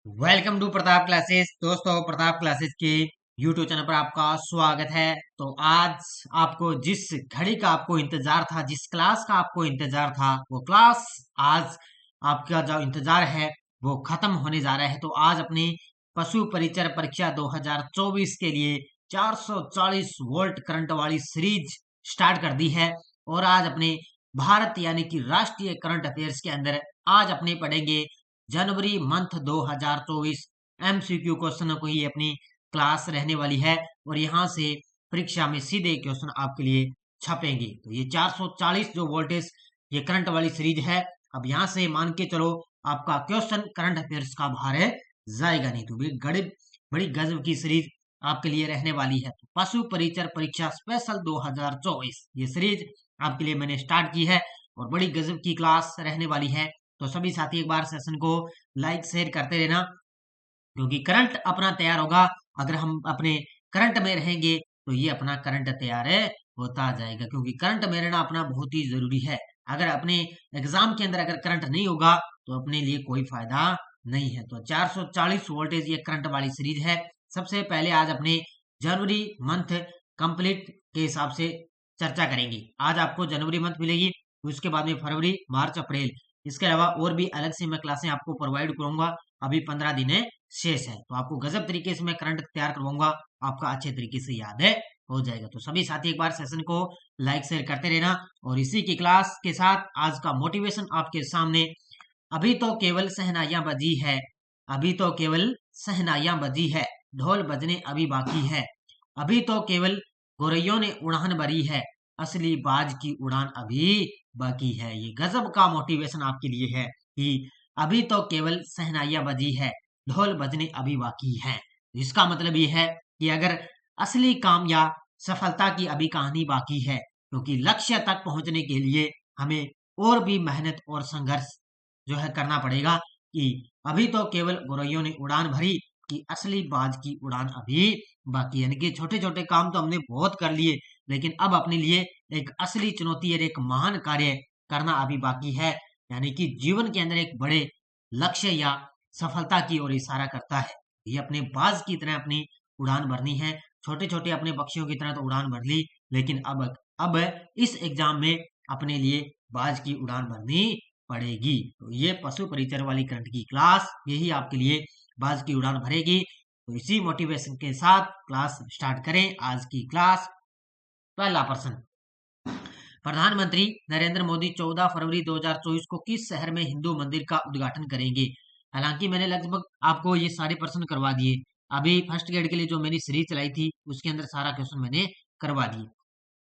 Welcome to Pratap classes. दोस्तों, Pratap classes के YouTube channel पर आपका स्वागत है। तो आज आपको जिस घड़ी का आपको इंतजार था, जिस क्लास का आपको इंतजार था, वो क्लास आज आपका जो इंतजार है वो खत्म होने जा रहा है। तो आज अपनी पशु परिचर परीक्षा 2024 के लिए 440 वोल्ट करंट वाली सीरीज स्टार्ट कर दी है। और आज अपने भारत यानी कि राष्ट्रीय करंट अफेयर्स के अंदर आज अपने पढ़ेंगे जनवरी मंथ 2024 एमसीक्यू क्वेश्चनों को ही अपनी क्लास रहने वाली है। और यहाँ से परीक्षा में सीधे क्वेश्चन आपके लिए छपेंगे। तो ये 440 जो वोल्टेज ये करंट वाली सीरीज है। अब यहाँ से मान के चलो आपका क्वेश्चन करंट अफेयर्स का बाहर है जाएगा नहीं। तो बड़ी गजब की सीरीज आपके लिए रहने वाली है। तो पशु परिचर परीक्षा स्पेशल 2024 ये सीरीज आपके लिए मैंने स्टार्ट की है और बड़ी गजब की क्लास रहने वाली है। तो सभी साथी एक बार सेशन को लाइक शेयर करते रहना, क्योंकि करंट अपना तैयार होगा। अगर हम अपने करंट में रहेंगे तो ये अपना करंट तैयार है होता जाएगा, क्योंकि करंट में रहना अपना बहुत ही जरूरी है। अगर अपने एग्जाम के अंदर अगर करंट नहीं होगा तो अपने लिए कोई फायदा नहीं है। तो 440 वोल्टेज ये करंट वाली सीरीज है। सबसे पहले आज अपने जनवरी मंथ कंप्लीट के हिसाब से चर्चा करेंगे। आज आपको जनवरी मंथ मिलेगी, उसके बाद में फरवरी, मार्च, अप्रैल, इसके अलावा और भी अलग से मैं क्लासें आपको प्रोवाइड करूंगा। अभी 15 दिन शेष है, तो आपको गजब तरीके से मैं करंट तैयार करवाऊंगा, आपका अच्छे तरीके से याद है हो जाएगा। तो सभी साथी एक बार सेशन को लाइक शेयर करते रहना। और इसी की क्लास के साथ आज का मोटिवेशन आपके सामने। अभी तो केवल शहनाइयां बजी है, अभी तो केवल शहनाइयां बजी है, ढोल बजने अभी बाकी है। अभी तो केवल गोरैयों ने उड़ान भरी है, असली बाज की उड़ान अभी बाकी है। ये गजब का मोटिवेशन आपके लिए है कि अभी तो केवल शहनाइयां बजी है, ढोल बजने अभी बाकी है। इसका मतलब ये है कि अगर असली काम या सफलता की अभी कहानी बाकी है, क्योंकि लक्ष्य तक पहुंचने के लिए हमें और भी मेहनत और संघर्ष जो है करना पड़ेगा। कि अभी तो केवल गोरैयों ने उड़ान भरी, कि असली बाज की उड़ान अभी बाकी है। यानी कि छोटे छोटे काम तो हमने बहुत कर लिए, लेकिन अब अपने लिए एक असली चुनौती और एक महान कार्य करना अभी बाकी है। यानी कि जीवन के अंदर एक बड़े लक्ष्य या सफलता की ओर इशारा करता है। ये अपने बाज की तरह अपनी उड़ान भरनी है। छोटे छोटे अपने पक्षियों की तरह तो उड़ान भर ली, लेकिन अब इस एग्जाम में अपने लिए बाज की उड़ान भरनी पड़ेगी। तो ये पशु परिचर वाली करंट की क्लास यही आपके लिए बाज की उड़ान भरेगी। तो इसी मोटिवेशन के साथ क्लास स्टार्ट करें। आज की क्लास पहला प्रश्न, प्रधानमंत्री नरेंद्र मोदी 14 फरवरी 2024 को किस शहर में हिंदू मंदिर का उद्घाटन करेंगे? हालांकि मैंने लगभग आपको ये सारे प्रश्न करवा दिए। अभी फर्स्ट ग्रेड के लिए जो मैंने सीरीज चलाई थी उसके अंदर सारा क्वेश्चन मैंने करवा दिए।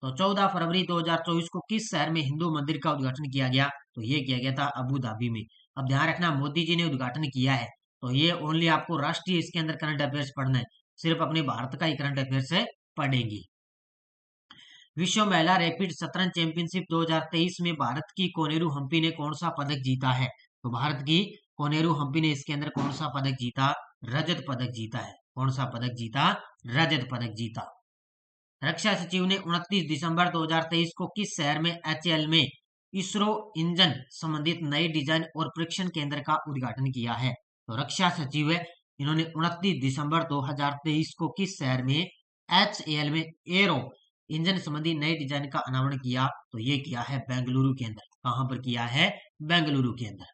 तो 14 फरवरी 2024 को किस शहर में हिंदू मंदिर का उद्घाटन किया गया? तो ये किया गया था अबू धाबी में। अब ध्यान रखना, मोदी जी ने उद्घाटन किया है, तो ये ओनली आपको राष्ट्रीय इसके अंदर करंट अफेयर्स पढ़ना है, सिर्फ अपने भारत का ही करंट अफेयर्स है पढ़ेंगे। विश्व महिला रैपिड शतरंज चैंपियनशिप 2023 में भारत की कोनेरू हम्पी ने कौन सा पदक जीता है? तो भारत की कोनेरू हम्पी ने इसके अंदर कौन सा पदक जीता? रजत पदक जीता है। कौन सा पदक जीता? रजत पदक जीता। रक्षा सचिव ने 29 दिसंबर 2023 को किस शहर में एचएएल में इसरो इंजन संबंधित नए डिजाइन और परीक्षण केंद्र का उद्घाटन किया है? तो रक्षा सचिव है, इन्होंने 29 दिसंबर 2023 को किस शहर में एचएएल में एरो इंजन संबंधी नए डिजाइन का अनावरण किया? तो ये किया है बेंगलुरु के अंदर। कहां पर किया है? बेंगलुरु के अंदर।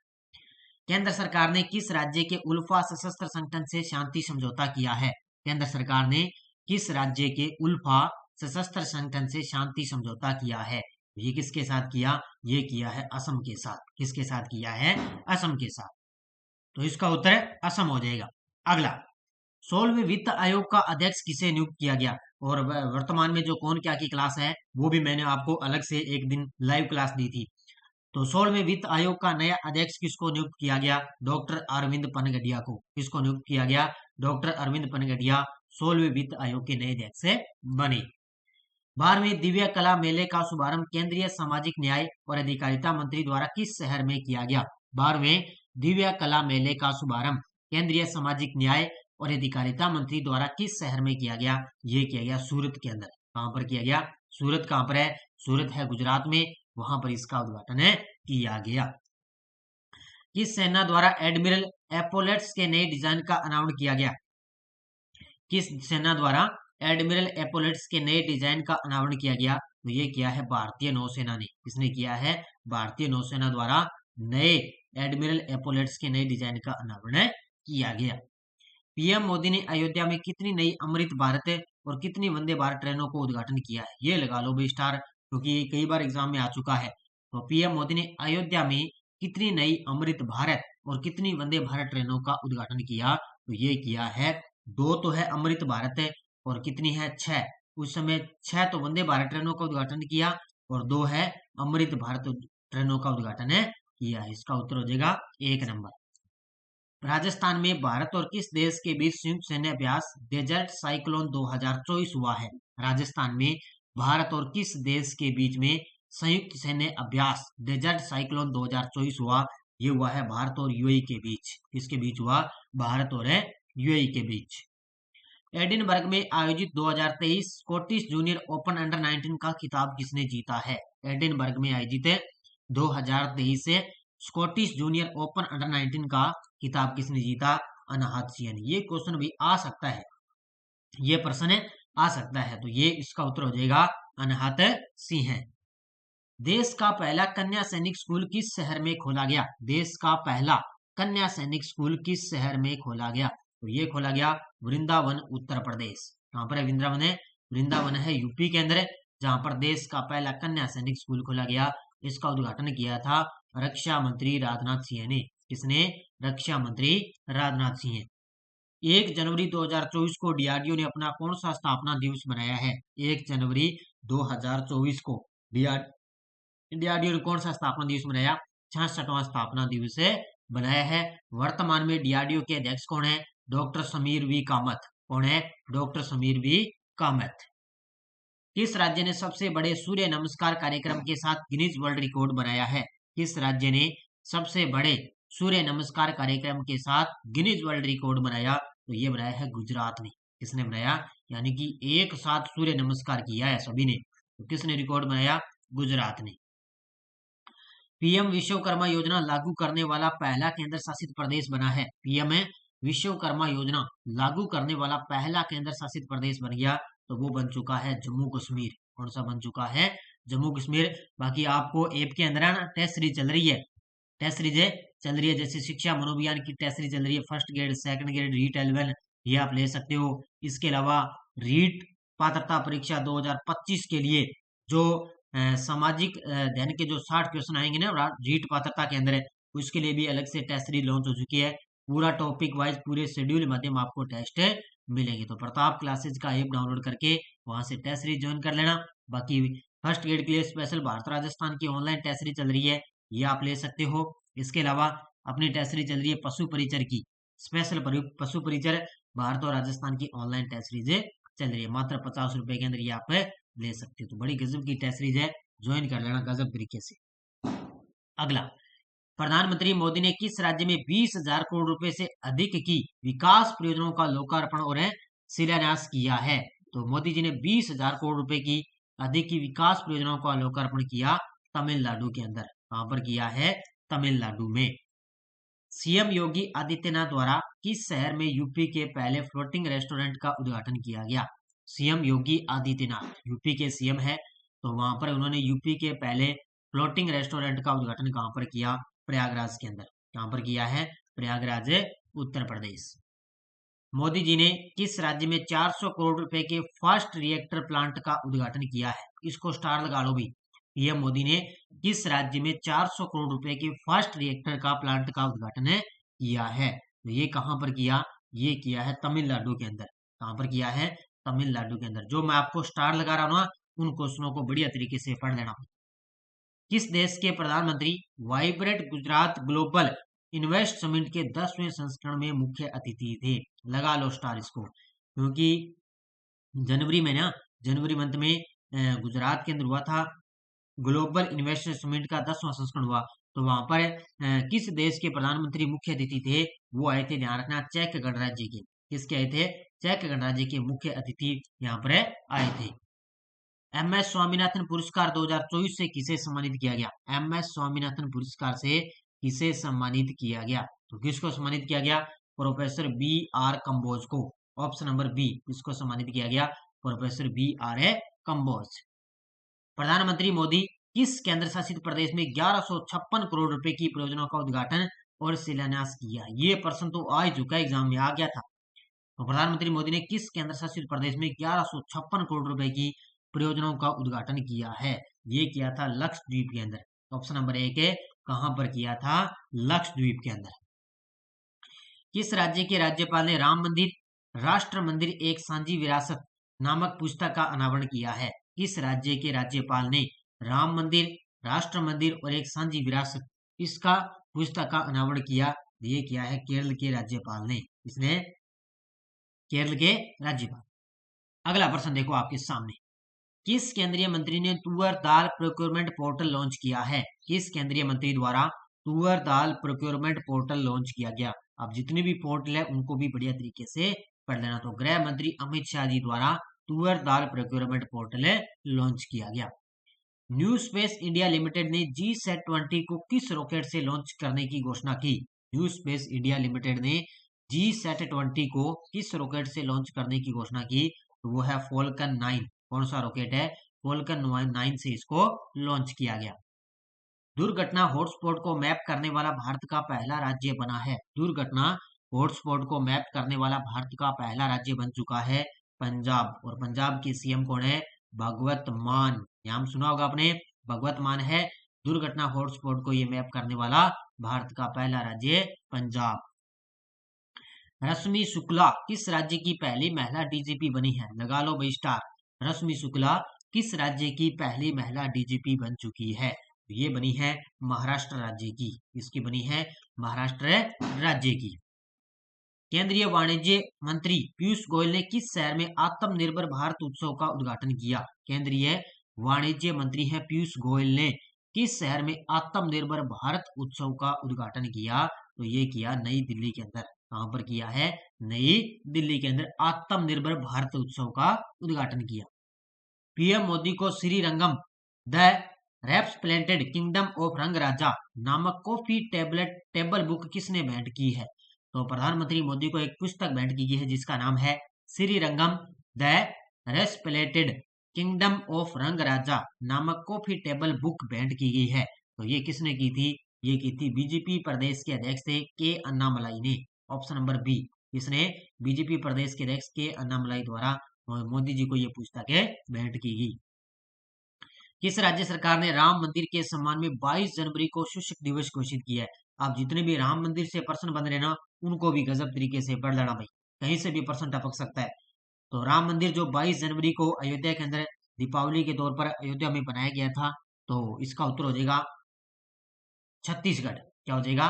केंद्र सरकार ने किस राज्य के उल्फा सशस्त्र संगठन से शांति समझौता किया है? केंद्र सरकार ने किस राज्य के उल्फा सशस्त्र संगठन से शांति समझौता किया है? ये किसके साथ किया? ये किया है असम के साथ। किसके साथ किया है? असम के साथ। तो इसका उत्तर असम हो जाएगा। अगला, 16वें वित्त आयोग का अध्यक्ष किसे नियुक्त किया गया? और वर्तमान में जो कौन क्या की क्लास है वो भी मैंने आपको अलग से एक दिन लाइव क्लास दी थी। तो 16वें वित्त आयोग का नया अध्यक्ष किसको नियुक्त किया गया? डॉक्टर अरविंद पनगडिया को। किसको नियुक्त किया गया? डॉक्टर अरविंद पनगडिया 16वें वित्त आयोग के नए अध्यक्ष से बने। 12वें दिव्य कला मेले का शुभारंभ केंद्रीय सामाजिक न्याय और अधिकारिता मंत्री द्वारा किस शहर में किया गया? 12वें दिव्य कला मेले का शुभारंभ केंद्रीय सामाजिक न्याय और अधिकारिता मंत्री द्वारा किस शहर में किया गया? ये किया गया सूरत के अंदर। कहां पर किया गया? सूरत। कहां पर है? सूरत है गुजरात में, वहां पर इसका उद्घाटन है किया गया। किस सेना द्वारा एडमिरल एपोलेट्स के नए डिजाइन का अनावरण किया गया? किस सेना द्वारा एडमिरल एपोलेट्स के नए डिजाइन का अनावरण किया गया? तो ये किया है भारतीय नौसेना ने। किसने किया है? भारतीय नौसेना द्वारा नए एडमिरल एपोलेट्स के नए डिजाइन का अनावरण किया गया। पीएम मोदी ने अयोध्या में कितनी नई अमृत भारत और कितनी वंदे भारत ट्रेनों को उद्घाटन किया है? ये लगा लो भाई स्टार, क्योंकि ये कई बार एग्जाम में आ चुका है। तो पीएम मोदी ने अयोध्या में कितनी नई अमृत भारत और कितनी वंदे भारत ट्रेनों का उद्घाटन किया? तो ये किया है 2 तो है अमृत भारत और कितनी है 6। उस समय 6 तो वंदे भारत ट्रेनों का उद्घाटन किया और 2 है अमृत भारत ट्रेनों का उद्घाटन किया है। इसका उत्तर हो जाएगा 1 नंबर। राजस्थान में भारत और किस देश के बीच संयुक्त सैन्य अभ्यास डेजर्ट साइक्लोन 2024 हुआ है? राजस्थान में भारत और किस देश के बीच में संयुक्त सैन्य अभ्यास डेजर्ट साइक्लोन 2024 हुआ? ये हुआ है भारत और यूएई के बीच। किसके बीच हुआ? भारत और यूएई के बीच। एडिनबर्ग में आयोजित 2023 स्कॉटिश जूनियर ओपन अंडर 19 का खिताब किसने जीता है? एडिनबर्ग में आयोजित 2023 से स्कॉटिश जूनियर ओपन अंडर 19 का खिताब किसने जीता? अनाहत सिंह। ये क्वेश्चन भी आ सकता है, ये प्रश्न आ सकता है, तो ये इसका उत्तर हो जाएगा अनाहत सिंह। देश का पहला कन्या सैनिक स्कूल किस शहर में खोला गया? देश का पहला कन्या सैनिक स्कूल किस शहर में खोला गया? तो ये खोला गया वृंदावन उत्तर प्रदेश। कहां पर है वृंदावन? है वृंदावन है यूपी के अंदर, जहां पर देश का पहला कन्या सैनिक स्कूल खोला गया। इसका उद्घाटन किया था रक्षा मंत्री राजनाथ सिंह ने। किसने? रक्षा मंत्री राजनाथ सिंह। 1 जनवरी 2024 को डीआरडीओ ने अपना कौन सा स्थापना दिवस मनाया है? 1 जनवरी 2024 को डीआरडीओ ने कौन सा स्थापना दिवस मनाया? 66वां स्थापना दिवस बनाया है। वर्तमान में डीआरडीओ के अध्यक्ष कौन है? Doctor Sameer V Kamat. कौन है? Doctor Sameer V Kamat. किस राज्य ने सबसे बड़े सूर्य नमस्कार कार्यक्रम के साथ गिनीज वर्ल्ड रिकॉर्ड बनाया है? किस राज्य ने सबसे बड़े सूर्य नमस्कार कार्यक्रम के साथ गिनीज वर्ल्ड रिकॉर्ड बनाया? तो ये बनाया है गुजरात ने। किसने बनाया? यानी कि एक साथ सूर्य नमस्कार किया है सभी ने। तो किसने रिकॉर्ड बनाया? गुजरात ने। पीएम विश्वकर्मा योजना लागू करने वाला पहला केंद्र शासित प्रदेश बना है। पीएम विश्वकर्मा योजना लागू करने वाला पहला केंद्र शासित प्रदेश बन गया, तो वो बन चुका है जम्मू कश्मीर। कौन सा बन चुका है? जम्मू कश्मीर। बाकी आपको ऐप के अंदर ना टेस्ट सीरीज चल रही है, टेस्ट सीरीज चल रही है, जैसे शिक्षा मनोविज्ञान की टेस्ट सीरीज चल रही है, first grade, second grade, REET 11, ये आप ले सकते हो। इसके अलावा रीट पात्रता परीक्षा 2025 के लिए जो सामाजिक अध्ययन के जो 60 क्वेश्चन आएंगे ना रीट पात्रता के अंदर, उसके लिए भी अलग से टेस्ट सीरीज लॉन्च हो चुकी है। पूरा टॉपिक वाइज पूरे शेड्यूल माध्यम आपको टेस्ट मिलेंगे। तो प्रताप क्लासेज का ऐप डाउनलोड करके वहां से टेस्ट सीरीज ज्वाइन कर लेना। बाकी फर्स्ट ग्रेड के लिए स्पेशल भारत राजस्थान की ऑनलाइन टेस्ट सीरीज चल रही है, ये आप ले सकते हो। इसके अलावा अपनी टेस्ट सीरीज चल रही है पशु परिचर की, स्पेशल पशु परिचर भारत और राजस्थान की ऑनलाइन टेस्ट सीरीज चल रही है। मात्र 50 रुपए के अंदर ये आप ले सकते हो। तो बड़ी गजब की टेस्ट सीरीज है, ज्वाइन कर लेना गजब तरीके से। अगला, प्रधानमंत्री मोदी ने किस राज्य में 20,000 करोड़ रुपए से अधिक की विकास परियोजनाओं का लोकार्पण और शिलान्यास किया है? तो मोदी जी ने 20,000 करोड़ रुपए की अधिक की विकास परियोजनाओं का लोकार्पण किया तमिलनाडु के अंदर। कहां पर किया है? तमिलनाडु में। सीएम योगी आदित्यनाथ द्वारा किस शहर में यूपी के पहले फ्लोटिंग रेस्टोरेंट का उद्घाटन किया गया? सीएम योगी आदित्यनाथ यूपी के सीएम है, तो वहां पर उन्होंने यूपी के पहले फ्लोटिंग रेस्टोरेंट का उद्घाटन कहां पर किया? प्रयागराज के अंदर। कहां पर किया है? प्रयागराज, उत्तर प्रदेश। मोदी जी ने किस राज्य में 400 करोड़ रुपए के फर्स्ट रिएक्टर प्लांट का उद्घाटन किया है? इसको स्टार लगा लो भी। पीएम मोदी ने किस राज्य में 400 करोड़ रुपए के फर्स्ट रिएक्टर का प्लांट का उद्घाटन किया है? तो ये कहां पर किया? ये किया है तमिलनाडु के अंदर। कहां पर किया है? तमिलनाडु के अंदर। जो मैं आपको स्टार लगा रहा हूं ना, उन क्वेश्चनों को बढ़िया तरीके से पढ़ लेना। किस देश के प्रधानमंत्री vibrant Gujarat global invest summit के 10वें संस्करण में मुख्य अतिथि थे? लगा लो स्टार इसको, क्योंकि जनवरी में ना, जनवरी मंथ में गुजरात के अंदर हुआ था ग्लोबल इन्वेस्टर समिट का 10वां संस्करण हुआ। तो वहां पर किस देश के प्रधानमंत्री मुख्य अतिथि थे? वो आए थे, ध्यान रखना, चेक गणराज्य के। किसके आए थे? चेक गणराज्य के मुख्य अतिथि यहाँ पर आए थे। एमएस स्वामीनाथन पुरस्कार 2024 से किसे सम्मानित किया गया? एमएस स्वामीनाथन पुरस्कार से किसे सम्मानित किया गया? तो किसको सम्मानित किया गया? प्रोफेसर बी आर कंबोज को। ऑप्शन नंबर बी, किसको सम्मानित किया गया? Professor B R A Kamboj. प्रधानमंत्री मोदी किस केंद्र शासित प्रदेश में 1156 करोड़ रुपए की परियोजनाओं का उद्घाटन और शिलान्यास किया? ये प्रश्न तो आ चुका, एग्जाम में आ गया था। तो प्रधानमंत्री मोदी ने किस केंद्र शासित प्रदेश में 1156 करोड़ रुपए की परियोजनाओं का उद्घाटन किया है? ये किया था लक्षद्वीप के अंदर। ऑप्शन नंबर एक है, कहां पर किया था? लक्षद्वीप के अंदर। किस राज्य के राज्यपाल ने राम मंदिर राष्ट्र मंदिर एक साझी विरासत नामक पुस्तक का अनावरण किया है? किस राज्य के राज्यपाल ने राम मंदिर राष्ट्र मंदिर और एक साझी विरासत इसका पुस्तक का अनावरण किया? ये किया है केरल के राज्यपाल ने। इसने केरल के राज्यपाल। अगला प्रश्न देखो आपके सामने, किस केंद्रीय मंत्री ने तुअर दाल प्रोक्योरमेंट पोर्टल लॉन्च किया है? किस केंद्रीय मंत्री द्वारा तुअर दाल प्रोक्योरमेंट पोर्टल लॉन्च किया गया? अब जितने भी पोर्टल है उनको भी बढ़िया तरीके से पढ़ लेना। तो गृह मंत्री अमित शाह जी द्वारा तुअर दाल प्रोक्योरमेंट पोर्टल लॉन्च किया गया। न्यू स्पेस इंडिया लिमिटेड ने G-SAT-20 को किस रॉकेट से लॉन्च करने की घोषणा की? न्यू स्पेस इंडिया लिमिटेड ने G-SAT-20 को किस रॉकेट से लॉन्च करने की घोषणा की? तो वो है फॉल्कन 9। कौन सा रॉकेट है? फॉल्कन 9 से इसको लॉन्च किया गया। दुर्घटना हॉटस्पॉट को मैप करने वाला भारत का पहला राज्य बना है। दुर्घटना हॉटस्पॉट को मैप करने वाला भारत का पहला राज्य बन चुका है पंजाब। और पंजाब के सीएम कौन है? भगवत मान। नाम सुना होगा आपने, भगवत मान है दुर्घटना हॉटस्पॉट को ये मैप करने वाला भारत का पहला राज्य पंजाब। रश्मि शुक्ला किस राज्य की पहली महिला डीजीपी बनी है? लगा लो भाई स्टार। रश्मि शुक्ला किस राज्य की पहली महिला डीजीपी बन चुकी है? ये बनी है महाराष्ट्र राज्य की। इसकी बनी है महाराष्ट्र राज्य की। केंद्रीय वाणिज्य मंत्री पीयूष गोयल ने किस शहर में आत्मनिर्भर भारत उत्सव का उद्घाटन किया? केंद्रीय वाणिज्य मंत्री हैं पीयूष गोयल ने किस शहर में आत्मनिर्भर भारत उत्सव का उद्घाटन किया? तो ये किया नई दिल्ली के अंदर। कहां पर किया है? नई दिल्ली के अंदर आत्मनिर्भर भारत उत्सव का उद्घाटन किया। पीएम मोदी को श्रीरंगम द रेप्सप्लेंटेड किंगडम ऑफ रंग राजा नामक कॉफी टेबल बुक किसने भेंट की है? तो प्रधानमंत्री मोदी को एक पुस्तक भेंट की गई है जिसका नाम है श्रीरंगम द रेस्प्लेटेड किंगडम ऑफ रंग राजा नामक कॉफी टेबल बुक भेंट की गई है। तो ये किसने की थी? ये की थी बीजेपी प्रदेश के अध्यक्ष थे के अन्नामलाई ने। ऑप्शन नंबर बी, किसने? बीजेपी प्रदेश के अध्यक्ष के अन्नामलाई द्वारा मोदी जी को ये पुस्तक भेंट की गई। किस राज्य सरकार ने राम मंदिर के सम्मान में 22 जनवरी को शिक्षक दिवस घोषित किया है? आप जितने भी राम मंदिर से प्रश्न बन रहे ना उनको भी गजब तरीके से पढ़ लेना भाई, कहीं से भी प्रश्न टपक सकता है। तो राम मंदिर जो 22 जनवरी को अयोध्या के अंदर दीपावली के तौर पर अयोध्या में बनाया गया था, तो इसका उत्तर हो जाएगा छत्तीसगढ़। क्या हो जाएगा?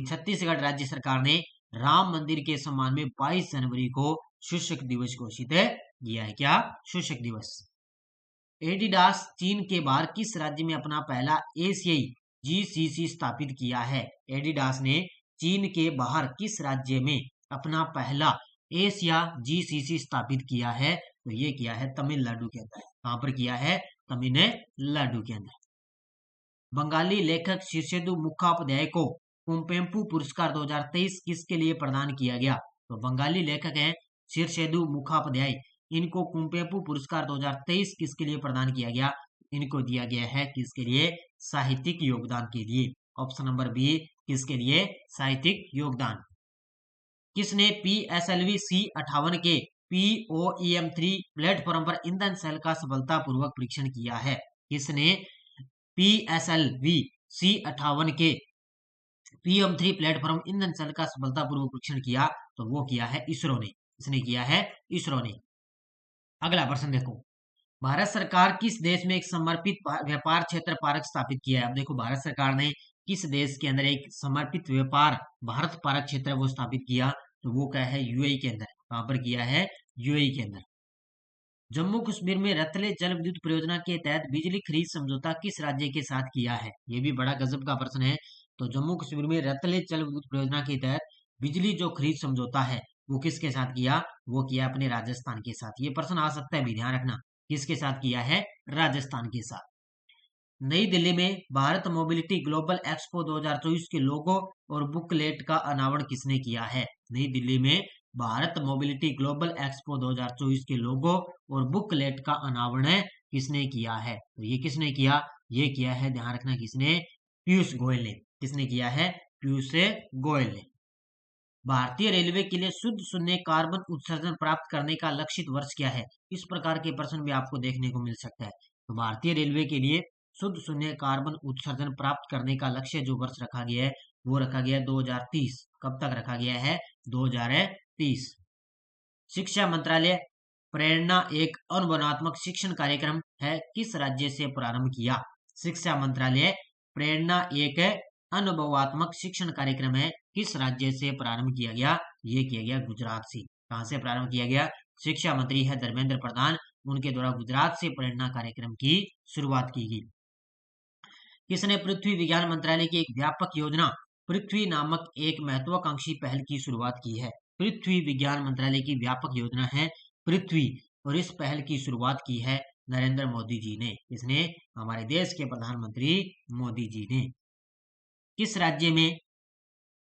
छत्तीसगढ़ राज्य सरकार ने राम मंदिर के सम्मान में 22 जनवरी को शिक्षक दिवस घोषित किया है। क्या? शिक्षक दिवस। एडिडास चीन के बाहर किस राज्य में अपना पहला एशियाई जीसीसी स्थापित किया है? एडिडास ने चीन के बाहर किस राज्य में अपना पहला एशिया जीसीसी स्थापित किया है? तो ये किया है तमिलनाडु के अंदर। कहां पर किया है? तमिलनाडु के अंदर। बंगाली लेखक शीर्षेदु मुखोपाध्याय को कुवेंपु पुरस्कार 2023 किसके लिए प्रदान किया गया? तो बंगाली लेखक हैं शीर्षेदु मुखोपाध्याय, इनको कुवेंपु पुरस्कार 2023 किसके लिए प्रदान किया गया? इनको दिया गया है किसके लिए? साहित्यिक योगदान के लिए। ऑप्शन नंबर बी, किसके लिए? साहित्यिक योगदान। किसने PSLV C-58 के POEM-3 प्लेटफॉर्म पर ईंधन सेल का सफलतापूर्वक परीक्षण किया है? किसने PSLV C-58 के PM3 प्लेटफॉर्म ईंधन सेल का सफलतापूर्वक परीक्षण किया? तो वो किया है इसरो ने। इसने किया है इसरो ने। अगला प्रश्न देखो, भारत सरकार किस देश में एक समर्पित व्यापार क्षेत्र पार्क स्थापित किया है? अब देखो भारत सरकार ने किस देश के अंदर एक समर्पित व्यापार भारत पार्क क्षेत्र वो स्थापित किया? तो वो क्या है? यूएई के अंदर। कहां पर किया है? यूएई के अंदर। जम्मू कश्मीर में रतले जल विद्युत परियोजना के तहत बिजली खरीद समझौता किस राज्य के साथ किया है? ये भी बड़ा गजब का प्रश्न है। तो जम्मू कश्मीर में रतले जल विद्युत परियोजना के तहत बिजली जो खरीद समझौता है वो किसके साथ किया? वो किया अपने राजस्थान के साथ। ये प्रश्न आ सकता है भी, ध्यान रखना। किसके साथ किया है? राजस्थान के साथ। नई दिल्ली में भारत मोबिलिटी ग्लोबल एक्सपो 2024 के लोगो और बुकलेट का अनावरण किसने किया है? नई दिल्ली में भारत मोबिलिटी ग्लोबल एक्सपो 2024 के लोगो और बुकलेट का अनावरण किसने किया है? तो ये किसने किया? ये किया है, ध्यान रखना, किसने? पीयूष गोयल ने। किसने किया है? पीयूष गोयल ने। भारतीय रेलवे के लिए शुद्ध शून्य कार्बन उत्सर्जन प्राप्त करने का लक्षित वर्ष क्या है? इस प्रकार के प्रश्न भी आपको देखने को मिल सकता है। तो भारतीय रेलवे के लिए शुद्ध शून्य कार्बन उत्सर्जन प्राप्त करने का लक्ष्य जो वर्ष रखा गया है वो रखा गया है 2030। कब तक रखा गया है? 2030। शिक्षा मंत्रालय प्रेरणा एक अनुवर्तनात्मक शिक्षण कार्यक्रम है, किस राज्य से प्रारंभ किया? शिक्षा मंत्रालय प्रेरणा एक अनुभवात्मक शिक्षण कार्यक्रम है, किस राज्य से प्रारंभ किया गया? ये किया गया गुजरात से। कहां से प्रारंभ किया गया? शिक्षा मंत्री है धर्मेंद्र प्रधान, उनके द्वारा गुजरात से प्रेरणा कार्यक्रम की शुरुआत की गई। किसने पृथ्वी विज्ञान मंत्रालय की एक व्यापक योजना पृथ्वी नामक एक महत्वाकांक्षी पहल की शुरुआत की है? पृथ्वी विज्ञान मंत्रालय की व्यापक योजना है पृथ्वी, और इस पहल की शुरुआत की है नरेंद्र मोदी जी ने। इसने हमारे देश के प्रधानमंत्री मोदी जी ने। किस राज्य में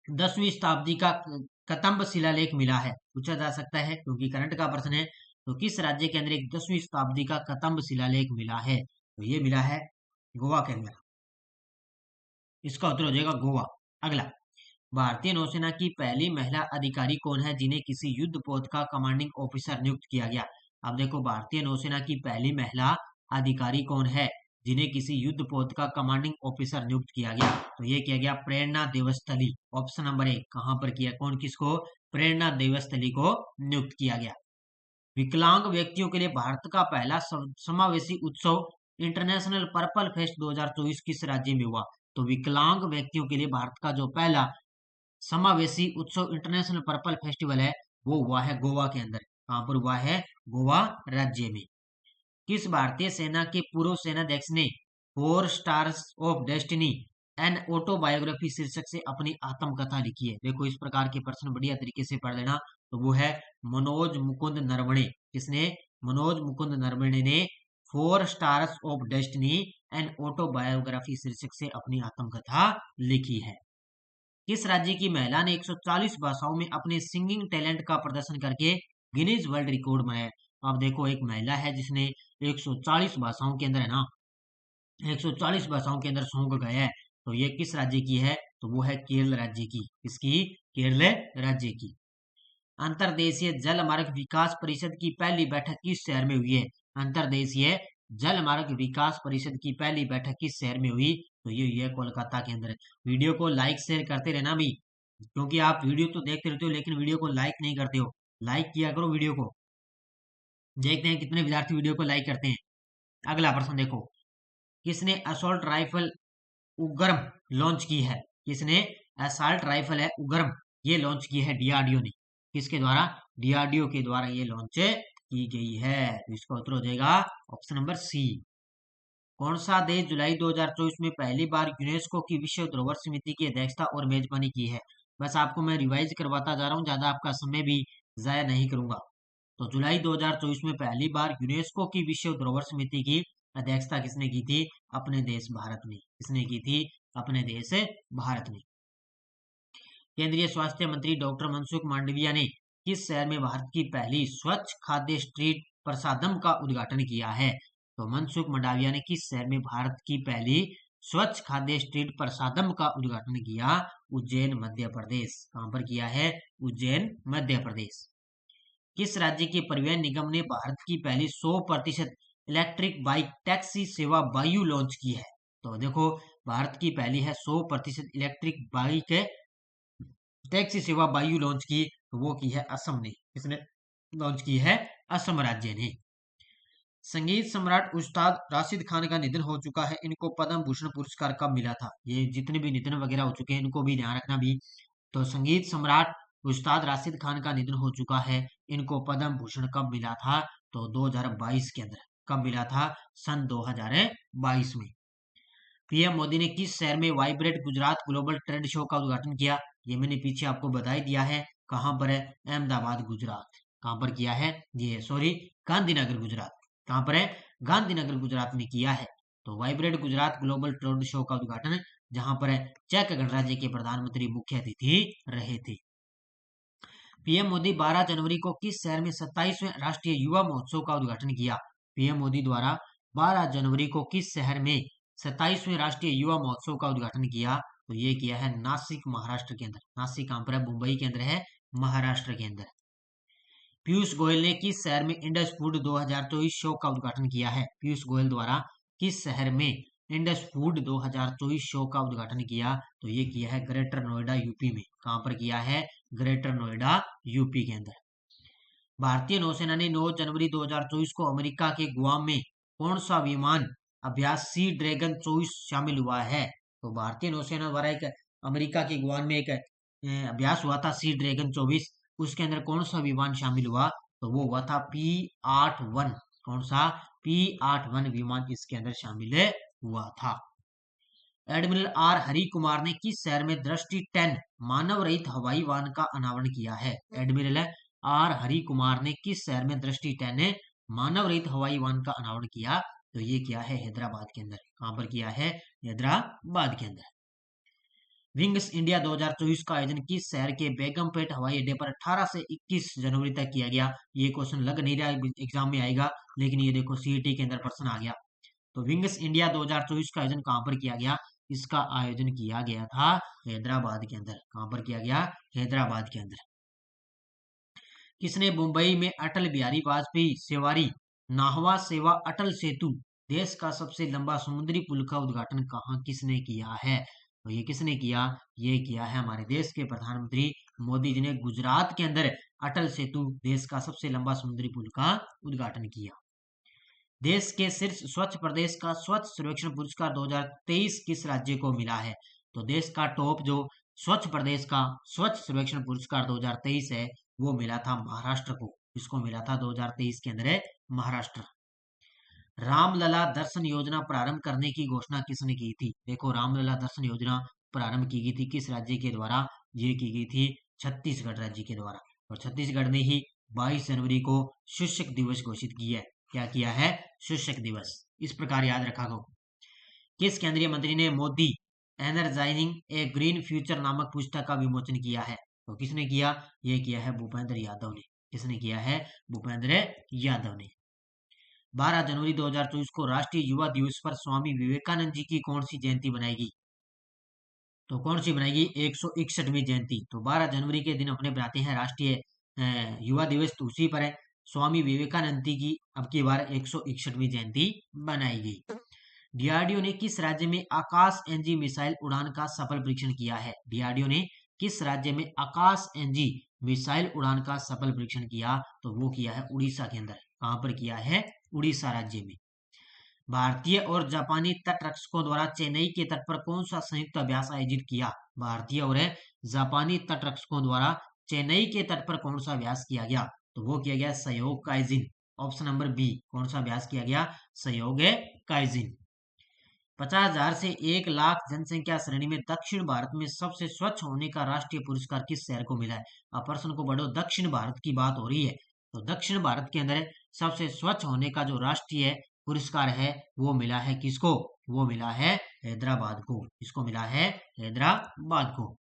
10वीं शताब्दी का कतंब शिलालेख मिला है? पूछा जा सकता है क्योंकि करंट का प्रश्न है। तो किस राज्य के अंदर एक 10वीं शताब्दी का कतंब शिलालेख मिला है? तो ये मिला है गोवा के अंदर। इसका उत्तर हो जाएगा गोवा। अगला, भारतीय नौसेना की पहली महिला अधिकारी कौन है जिन्हें किसी युद्ध पोत का कमांडिंग ऑफिसर नियुक्त किया गया? अब देखो, भारतीय नौसेना की पहली महिला अधिकारी कौन है जिन्हें किसी युद्ध पोत का कमांडिंग ऑफिसर नियुक्त किया गया? तो ये किया गया प्रेरणा देवस्थली। ऑप्शन नंबर 1 कहां पर किया? कौन किसको? प्रेरणा देवस्थली को नियुक्त किया गया। विकलांग व्यक्तियों के लिए भारत का पहला समावेशी उत्सव इंटरनेशनल पर्पल फेस्ट 2024 किस राज्य में हुआ? तो विकलांग व्यक्तियों के लिए भारत का जो पहला समावेशी उत्सव इंटरनेशनल पर्पल फेस्टिवल है वो हुआ है गोवा के अंदर। कहां पर हुआ है? गोवा राज्य में। किस भारतीय सेना के पूर्व सेनाध्यक्ष ने 4 stars of destiny an autobiography शीर्षक से अपनी आत्मकथा लिखी है? देखो, इस प्रकार के प्रश्न बढ़िया तरीके से पढ़ लेना। तो वो है मनोज मुकुंद नरवणे। किसने? मनोज मुकुंद नरवणे ने 4 stars of destiny an autobiography शीर्षक से अपनी आत्मकथा लिखी है। किस राज्य की महिला ने 140 भाषाओं में अपने सिंगिंग टैलेंट का प्रदर्शन करके गिनीज वर्ल्ड रिकॉर्ड बनाया? आप देखो, एक महिला है जिसने 140 भाषाओं के अंदर, है ना, 140 भाषाओं के अंदर सॉन्ग गाया है। तो ये किस राज्य की है? तो वो है केरल राज्य की। किसकी? केरल राज्य की। अंतरदेशीय जल मार्ग विकास परिषद की पहली बैठक किस शहर में हुई है? अंतरदेशीय जल मार्ग विकास परिषद की पहली बैठक किस शहर में हुई? तो ये हुई है कोलकाता के अंदर। वीडियो को लाइक शेयर करते रहना भी, क्योंकि आप वीडियो तो देखते रहते हो लेकिन वीडियो को लाइक नहीं करते हो। लाइक किया करो वीडियो को। देखते हैं कितने विद्यार्थी वीडियो को लाइक करते हैं। अगला प्रश्न देखो, किसने असॉल्ट राइफल उग्रम लॉन्च की है? किसने असॉल्ट राइफल है उग्रम ये लॉन्च की है? डीआरडीओ ने। किसके द्वारा? डीआरडीओ के द्वारा ये लॉन्च की गई है। तो इसका उत्तर हो जाएगा ऑप्शन नंबर सी। कौन सा देश जुलाई 2024 में पहली बार यूनेस्को की विश्व धरोहर समिति की अध्यक्षता और मेजबानी की है? बस आपको मैं रिवाइज करवाता जा रहा हूँ, ज्यादा आपका समय भी जाया नहीं करूंगा। तो जुलाई 2024 में पहली बार यूनेस्को की विश्व धरोहर समिति की अध्यक्षता किसने की थी? अपने देश भारत ने। किसने की थी? अपने देश भारत ने। केंद्रीय स्वास्थ्य मंत्री डॉक्टर मनसुख मांडविया ने किस शहर में भारत की पहली स्वच्छ खाद्य स्ट्रीट प्रसादम का उद्घाटन किया है? तो मनसुख मंडाविया ने किस शहर में भारत की पहली स्वच्छ खाद्य स्ट्रीट प्रसादम का उद्घाटन किया? उज्जैन मध्य प्रदेश। कहां पर किया है? उज्जैन मध्य प्रदेश। किस राज्य के परिवहन निगम ने भारत की पहली 100% इलेक्ट्रिक बाइक टैक्सी सेवा वायु लॉन्च की है? तो देखो, भारत की पहली है 100% इलेक्ट्रिक बाइक टैक्सी सेवा वायु लॉन्च की, तो वो की है असम ने। किसने लॉन्च की है? असम राज्य ने। संगीत सम्राट उस्ताद राशिद खान का निधन हो चुका है, इनको पद्म भूषण पुरस्कार कब मिला था? ये जितने भी निधन वगैरह हो चुके हैं इनको भी ध्यान रखना भी। तो संगीत सम्राट उस्ताद राशिद खान का निधन हो चुका है, इनको पद्म भूषण कब मिला था? तो 2022 के अंदर। कब मिला था? सन 2022 में। पीएम मोदी ने किस शहर में vibrate Gujarat global trade show का उद्घाटन किया? ये मैंने पीछे आपको बता ही दिया है। कहां पर है? अहमदाबाद गुजरात। कहां पर किया है? ये सॉरी, गांधीनगर गुजरात। कहां पर है? गांधीनगर गुजरात में किया है। तो vibrant Gujarat global trade show का उद्घाटन, जहां पर चेक गणराज्य के प्रधानमंत्री मुख्य अतिथि रहे थे। पीएम मोदी 12 जनवरी को किस शहर में 27वें राष्ट्रीय युवा महोत्सव का उद्घाटन किया? पीएम मोदी द्वारा 12 जनवरी को किस शहर में 27वें राष्ट्रीय युवा महोत्सव का उद्घाटन किया? तो ये किया है नासिक, महाराष्ट्र के अंदर। नासिक कहां पर है? मुंबई के अंदर है, महाराष्ट्र के अंदर। पीयूष गोयल ने किस शहर में इंडस फूड 2024 शो का उद्घाटन किया है? पीयूष गोयल द्वारा किस शहर में इंडस फूड 2024 शो का उद्घाटन किया? तो ये किया है ग्रेटर नोएडा, यूपी में। कहां पर किया है? ग्रेटर नोएडा, यूपी के अंदर। भारतीय नौसेना ने 9 जनवरी 2024 को अमेरिका के गुआम में कौन सा विमान अभ्यास सी ड्रैगन 24 शामिल हुआ है? तो भारतीय नौसेना द्वारा एक अमेरिका के गुआम में एक अभ्यास हुआ था, सी ड्रैगन 24। उसके अंदर कौन सा विमान शामिल हुआ? तो वो हुआ था P-81। कौन सा? P-81 विमान इसके अंदर शामिल हुआ था। एडमिरल आर हरि कुमार ने किस शहर में दृष्टि 10 मानव रहित हवाई वाहन का अनावरण किया है? एडमिरल आर हरि कुमार ने किस शहर में दृष्टि 10 मानव रहित हवाई वाहन का अनावरण किया? तो ये किया है हैदराबाद के अंदर। कहां पर किया है? हैदराबाद के अंदर। विंग्स इंडिया 2024 का आयोजन किस शहर के बेगमपेट हवाई अड्डे पर 18 से 21 जनवरी तक किया गया? ये क्वेश्चन लग नहीं रहा एग्जाम में आएगा, लेकिन ये देखो सीईटी के अंदर प्रश्न आ गया। तो विंग्स इंडिया 2024 का आयोजन कहां पर किया गया? इसका आयोजन किया गया था हैदराबाद के अंदर। कहां पर किया गया? हैदराबाद के अंदर। किसने मुंबई में अटल बिहारी वाजपेयी सेवारी नाहवा सेवा अटल सेतु, देश का सबसे लंबा समुद्री पुल का उद्घाटन कहां किसने किया है? तो ये किसने किया? ये किया है हमारे देश के प्रधानमंत्री मोदी जी ने गुजरात के अंदर अटल सेतु, देश का सबसे लंबा समुद्री पुल का उद्घाटन किया। देश के शीर्ष स्वच्छ प्रदेश का स्वच्छ सर्वेक्षण पुरस्कार 2023 किस राज्य को मिला है? तो देश का टॉप जो स्वच्छ प्रदेश का स्वच्छ सर्वेक्षण पुरस्कार 2023 है, वो मिला था महाराष्ट्र को। इसको मिला था 2023 के अंदर है महाराष्ट्र। रामलला दर्शन योजना प्रारंभ करने की घोषणा किसने की थी? देखो, रामलला दर्शन योजना प्रारंभ की गई थी किस राज्य के द्वारा? ये की गई थी छत्तीसगढ़ राज्य के द्वारा। और छत्तीसगढ़ ने ही 22 जनवरी को शिक्षक दिवस घोषित किया है। क्या किया है? शिक्षक दिवस। इस प्रकार याद रखा गो। किस केंद्रीय मंत्री ने मोदी एनर्जाइजिंग ए ग्रीन फ्यूचर नामक पुस्तक का विमोचन किया है? तो किसने किया? ये किया है भूपेंद्र यादव ने। किसने किया है? भूपेंद्र यादव ने। 12 जनवरी 2024 को राष्ट्रीय युवा दिवस पर स्वामी विवेकानंद जी की कौन सी जयंती बनाएगी? तो कौन सी बनाएगी? 161वीं जयंती। तो 12 जनवरी के दिन अपने बनाते हैं राष्ट्रीय युवा दिवस, तो उसी पर है स्वामी विवेकानंद जी की अब की बार 161वीं जयंती बनाई गई। डीआरडीओ ने किस राज्य में आकाश एनजी मिसाइल उड़ान का सफल परीक्षण किया है? डीआरडीओ ने किस राज्य में आकाश एनजी मिसाइल उड़ान का सफल परीक्षण किया? तो वो किया है उड़ीसा के अंदर। कहां पर किया है? उड़ीसा राज्य में। भारतीय और जापानी तटरक्षकों द्वारा चेन्नई के तट पर कौन सा संयुक्त अभ्यास आयोजित किया? भारतीय और जापानी तटरक्षकों द्वारा चेन्नई के तट पर कौन सा अभ्यास किया गया? तो वो किया गया सहयोग काइजिन। Option number B. कौन सा अभ्यास किया गया? सहयोग काइजिन। 50,000 से 1 लाख जनसंख्या श्रेणी में दक्षिण भारत में सबसे स्वच्छ होने का राष्ट्रीय पुरस्कार किस शहर को मिला है? अब प्रश्न को बढ़ो, दक्षिण भारत की बात हो रही है, तो दक्षिण भारत के अंदर सबसे स्वच्छ होने का जो राष्ट्रीय पुरस्कार है वो मिला है किसको? वो मिला है हैदराबाद को। इसको मिला है हैदराबाद को।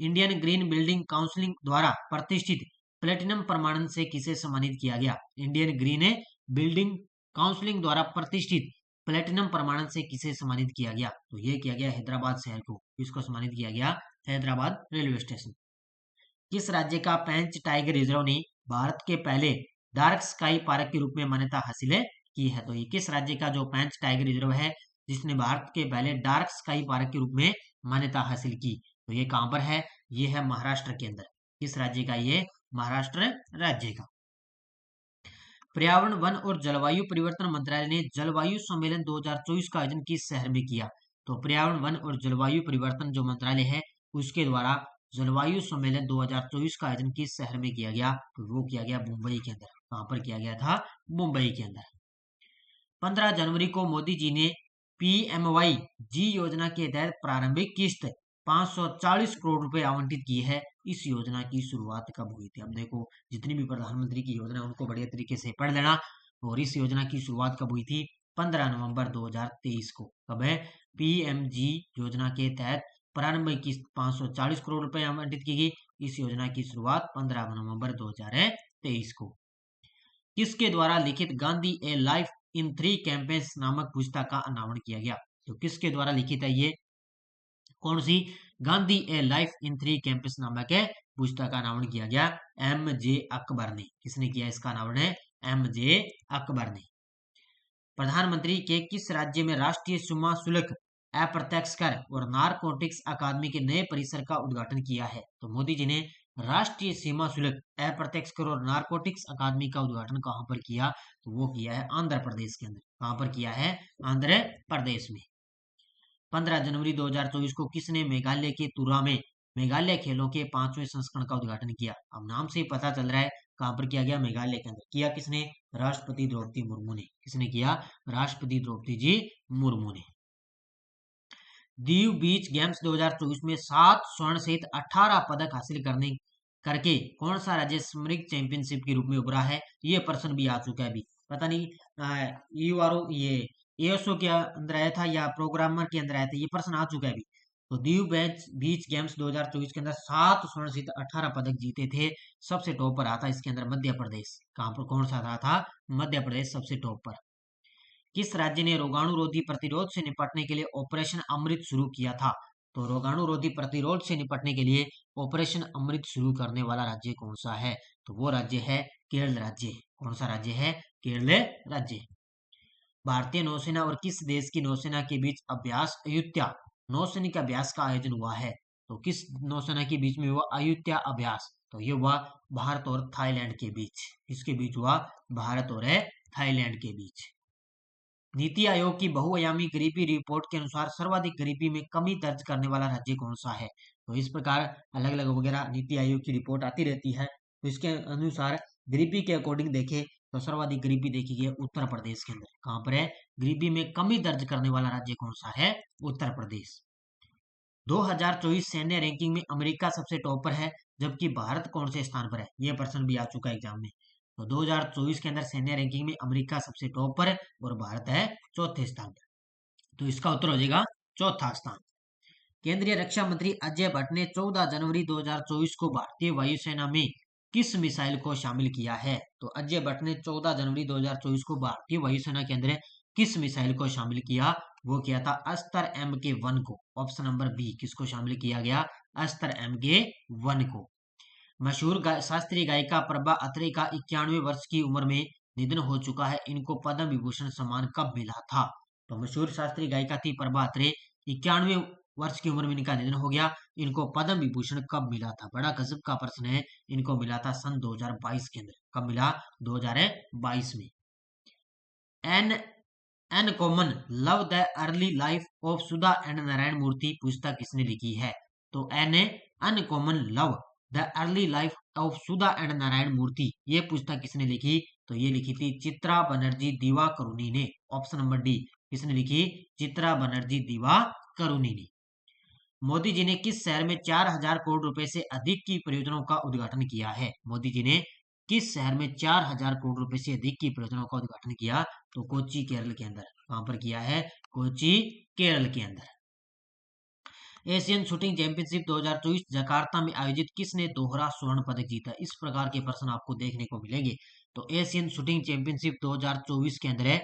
इंडियन ग्रीन बिल्डिंग काउंसिल द्वारा प्रतिष्ठित प्लेटिनम प्रमाणन से किसे सम्मानित किया गया? इंडियन ग्रीन बिल्डिंग काउंसिल द्वारा प्रतिष्ठित प्लेटिनम प्रमाणन से किसे सम्मानित किया गया? तो ये किया गया हैदराबाद शहर को। इसको सम्मानित किया गया हैदराबाद रेलवे स्टेशन। किस राज्य का पेंच टाइगर रिजर्व ने भारत के पहले डार्क स्काई पार्क के रूप में मान्यता हासिल की है? तो ये किस राज्य का जो पेंच टाइगर रिजर्व है जिसने भारत के पहले डार्क स्काई पार्क के रूप में मान्यता हासिल की? तो ये कहां पर है? ये है महाराष्ट्र के अंदर। किस राज्य का? ये महाराष्ट्र राज्य का। पर्यावरण, वन और जलवायु परिवर्तन मंत्रालय ने जलवायु सम्मेलन 2024 का आयोजन किस शहर में किया? तो पर्यावरण, वन और जलवायु परिवर्तन जो मंत्रालय है उसके द्वारा जलवायु सम्मेलन 2024 का आयोजन किस शहर में किया गया? तो वो किया गया मुंबई के अंदर। कहां पर किया गया था? मुंबई के अंदर। 15 जनवरी को मोदी जी ने पीएमवाई जी योजना के तहत प्रारंभिक किस्त 540 करोड़ रुपए आवंटित की है। इस योजना की शुरुआत कब हुई थी? अब देखो, जितनी भी प्रधानमंत्री की योजना है उनको बढ़िया तरीके से पढ़ लेना। और इस योजना की शुरुआत कब हुई थी? 15 नवंबर 2023 को। कब है? पीएमजी योजना के तहत प्रारंभिक किस्त 540 करोड़ रुपए आवंटित की गई। इस योजना की शुरुआत 15 नवंबर 2023 को। किसके द्वारा लिखित Gandhi a life in 3 campaigns नामक पुस्तक का अनावरण किया गया? तो किसके द्वारा लिखित है ये? कौन सी? Gandhi a life in 3 campaigns नामक है पुस्तक का अनावरण किया गया एम.जे. अकबर ने। किसने किया इसका अनावरण? है एम.जे. अकबर ने। प्रधानमंत्री के किस राज्य में राष्ट्रीय सीमा शुल्क, अप्रत्यक्ष कर और नारकोटिक्स अकादमी के नए परिसर का उद्घाटन किया है? तो मोदी जी ने राष्ट्रीय सीमा शुल्क, अप्रत्यक्ष कर और नारकोटिक्स अकादमी का उद्घाटन कहां पर किया? तो वो किया है आंध्र प्रदेश के अंदर। कहां पर किया है? आंध्र प्रदेश में। 15 जनवरी 2024 को किसने मेघालय के तुरा में मेघालय खेलों के 5वें संस्करण का उद्घाटन किया? अब नाम से ही पता चल रहा है कहां पर किया गया? मेघालय के अंदर। किया किसने? राष्ट्रपति द्रौपदी मुर्मू ने। किसने किया? राष्ट्रपति द्रौपदी जी मुर्मू ने। दीव बीच गेम्स 2024 में 7 स्वर्ण सहित 18 पदक हासिल करके कौन सा राज्य स्मृति चैंपियनशिप के रूप में उभरा है? ये प्रश्न भी आ चुका है अभी। पता नहीं यूआरओ ये एएसओ के अंदर आया था या प्रोग्रामर के अंदर आया था, ये प्रश्न आ चुका है अभी। तो दीव बीच गेम्स 2024 के अंदर 7 स्वर्ण सहित 18 पदक जीते थे। सबसे टॉप पर आता इसके अंदर मध्य प्रदेश। कहां पर? कौन सा रहा था? मध्य प्रदेश सबसे टॉप पर। किस राज्य ने रोगाणुरोधी प्रतिरोध से निपटने के लिए ऑपरेशन अमृत शुरू किया था? तो रोगाणुरोधी प्रतिरोध से निपटने के लिए ऑपरेशन अमृत शुरू करने वाला राज्य कौन सा है? तो वो राज्य है केरल राज्य। कौन सा राज्य है? केरल राज्य। भारतीय नौसेना और किस देश की नौसेना के बीच अभ्यास अयुत्या नौसैनिक अभ्यास का आयोजन हुआ है? तो किस नौसेना के बीच में हुआ अयुत्या अभ्यास? तो ये हुआ भारत और थाईलैंड के बीच। किसके बीच हुआ? भारत और थाईलैंड के बीच। नीति आयोग की बहुआयामी गरीबी रिपोर्ट के अनुसार सर्वाधिक गरीबी में कमी दर्ज करने वाला राज्य कौन सा है? तो इस प्रकार अलग अलग वगैरह नीति आयोग की रिपोर्ट आती रहती है। तो इसके अनुसार गरीबी के अकॉर्डिंग देखें तो सर्वाधिक गरीबी देखी गई उत्तर प्रदेश के अंदर। कहां पर है? गरीबी में कमी दर्ज करने वाला राज्य कौन सा है? उत्तर प्रदेश। 2024 सैन्य रैंकिंग में अमेरिका सबसे टॉप पर है, जबकि भारत कौन से स्थान पर है? यह प्रश्न भी आ चुका है एग्जाम में। तो 2024 के अंदर सैन्य रैंकिंग में अमेरिका सबसे टॉप पर है और भारत है चौथे स्थान पर। तो इसका उत्तर हो जाएगा चौथा स्थान। केंद्रीय रक्षा मंत्री अजय भट्ट ने 14 जनवरी 2024 को भारतीय वायुसेना में किस मिसाइल को शामिल किया है? तो अजय भट्ट ने 14 जनवरी 2024 को भारतीय वायुसेना के अंदर किस मिसाइल को शामिल किया? वो किया था अस्त्र MK1 को। ऑप्शन नंबर बी, किसको शामिल किया गया? अस्त्र MK1 को। मशहूर शास्त्रीय गायिका प्रभा अत्रे का 91वें वर्ष की उम्र में निधन हो चुका है। इनको पद्म विभूषण सम्मान कब मिला था? तो मशहूर शास्त्रीय गायिका थी प्रभा अत्रे, 91वें वर्ष की उम्र में इनका निधन हो गया। इनको पद्म विभूषण कब मिला था? बड़ा गजब का प्रश्न है। इनको मिला था सन 2022 के अंदर। कब मिला? 2022 में। An uncommon love the early life of Sudha and Narayana Murthy पुस्तक किसने लिखी है? तो an uncommon love the early life of Sudha and Narayana Murthy, ये पुस्तक किसने लिखी? तो ये लिखी थी चित्रा बनर्जी दिवाकरुणी ने। ऑप्शन नंबर डी, किसने लिखी? चित्रा बनर्जी दिवाकरुणी ने। मोदी जी ने किस शहर में 4000 करोड़ रुपए से अधिक की परियोजनाओं का उद्घाटन किया है? मोदी जी ने किस शहर में 4000 करोड़ रुपए से अधिक की परियोजनाओं का उद्घाटन किया? तो कोच्चि केरल के अंदर। कहां पर किया है? कोच्चि केरल के अंदर। एशियन शूटिंग चैंपियनशिप 2024 जकार्ता में आयोजित किसने दोहरा स्वर्ण पदक जीता? इस प्रकार के प्रश्न आपको देखने को मिलेंगे। तो एशियन शूटिंग चैंपियनशिप 2024 के अंदर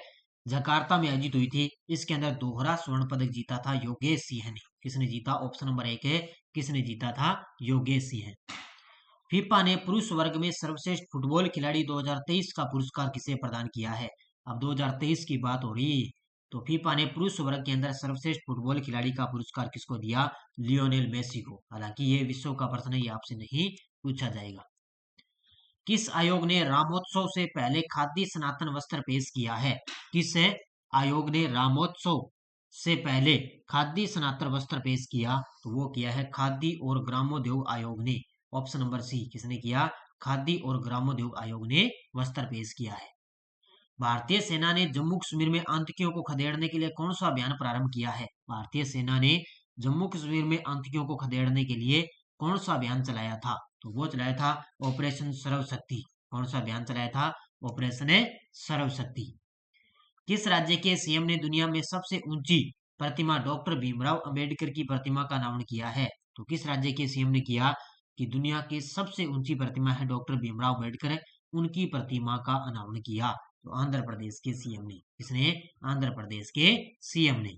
जकार्ता में आयोजित हुई थी। इसके अंदर दोहरा स्वर्ण पदक जीता था योगेश सिंह ने। किसने जीता? ऑप्शन नंबर 1 है, किसने जीता था? योगेश सिंह। फीफा ने पुरुष वर्ग में सर्वश्रेष्ठ फुटबॉल खिलाड़ी 2023 का पुरस्कार किसे प्रदान किया है? अब 2023 की बात हो रही है, तो फीफा ने पुरुष वर्ग के अंदर सर्वश्रेष्ठ फुटबॉल खिलाड़ी का पुरस्कार किसको दिया? लियोनेल मेसी को। हालांकि ये विश्व का प्रश्न है, ये आपसे नहीं पूछा जाएगा। किस आयोग ने रामोत्सव से पहले खादी सनातन वस्त्र पेश किया है? किस आयोग ने रामोत्सव से पहले खादी सनातन वस्त्र पेश किया? तो वो किया है खादी और ग्रामोद्योग आयोग ने। ऑप्शन नंबर सी, किसने किया? खादी और ग्रामोद्योग आयोग ने वस्त्र पेश किया है। भारतीय सेना ने जम्मू कश्मीर में आतंकियों को खदेड़ने के लिए कौन सा अभियान प्रारंभ किया है? भारतीय सेना ने जम्मू कश्मीर में आतंकियों को खदेड़ने के लिए कौन सा अभियान चलाया था? तो वो चलाया था ऑपरेशन सर्वशक्ति। कौन सा अभियान चलाया था? ऑपरेशन सर्वशक्ति। किस राज्य के सीएम ने दुनिया में सबसे ऊंची प्रतिमा डॉक्टर भीमराव अंबेडकर की प्रतिमा का अनावरण किया है? तो किस राज्य के सीएम ने किया कि दुनिया की सबसे ऊंची प्रतिमा है डॉक्टर भीमराव अंबेडकर, उनकी प्रतिमा का अनावरण किया? तो आंध्र प्रदेश के सीएम ने। किसने? आंध्र प्रदेश के सीएम ने।